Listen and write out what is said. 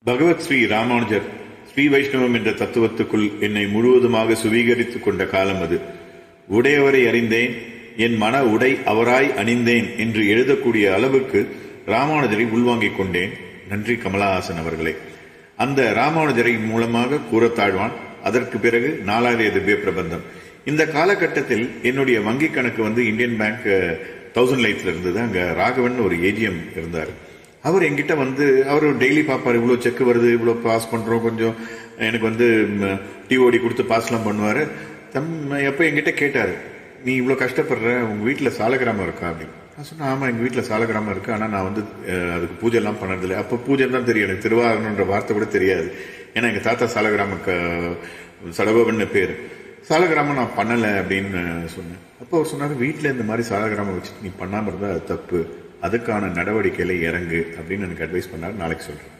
பகவத் ஸ்ரீ ராமானுஜர் ஸ்ரீ வைஷ்ணவம் என்ற தத்துவத்துக்குள் என்னை முழுவதுமாக சுவீகரித்துக் கொண்ட காலம் அது. உடையவரை அறிந்தேன், என் மன உடை அவராய் அணிந்தேன் என்று எழுதக்கூடிய அளவுக்கு ராமானுஜரை உள்வாங்கிக் கொண்டேன். நன்றி கமலஹாசன் அவர்களே. அந்த ராமானுஜரை மூலமாக கூறத்தாழ்வான், அதற்கு பிறகு 4,000 திவ்ய பிரபந்தம். இந்த காலகட்டத்தில் என்னுடைய வங்கி கணக்கு இந்தியன் பேங்க் 1000 லைட்ஸ்ல இருந்தது. அங்க ராகவன் ஒரு ஏஜிஎம் இருந்தார். அவர் என்கிட்ட அவர் டெய்லி பார்ப்பார், இவ்வளோ செக் வருது, இவ்வளோ பாஸ் பண்றோம், கொஞ்சம் எனக்கு டிஓடி கொடுத்து பாஸ்லாம் பண்ணுவாரு. எப்போ என்கிட்ட கேட்டாரு, நீ இவ்வளோ கஷ்டப்படுற, உங்க வீட்டில் சாலகிராமம் இருக்கா அப்படின்னு. நான் சொன்னேன், ஆமா எங்க வீட்டில் சாலகிராமம் இருக்கு, ஆனால் நான் அதுக்கு பூஜை எல்லாம் பண்ணதில்லை. அப்போ பூஜை தான் தெரியும், எனக்கு திருவாரூர்ன்ற வார்த்தை கூட தெரியாது. ஏன்னா எங்க தாத்தா சாலகிராம சடபவன் பேர். சாலகிராமம் நான் பண்ணலை அப்படின்னு சொன்னேன். அப்போ அவர் சொன்னார், வீட்டில் இந்த மாதிரி சாலகிராமம் வச்சுட்டு நீ பண்ணாமல் இருந்தால் அது தப்பு, அதுக்கான நடவடிக்கையில இறங்கு அப்படின்னு எனக்கு அட்வைஸ் பண்ணாரு. நாளைக்கு சொல்றேன்.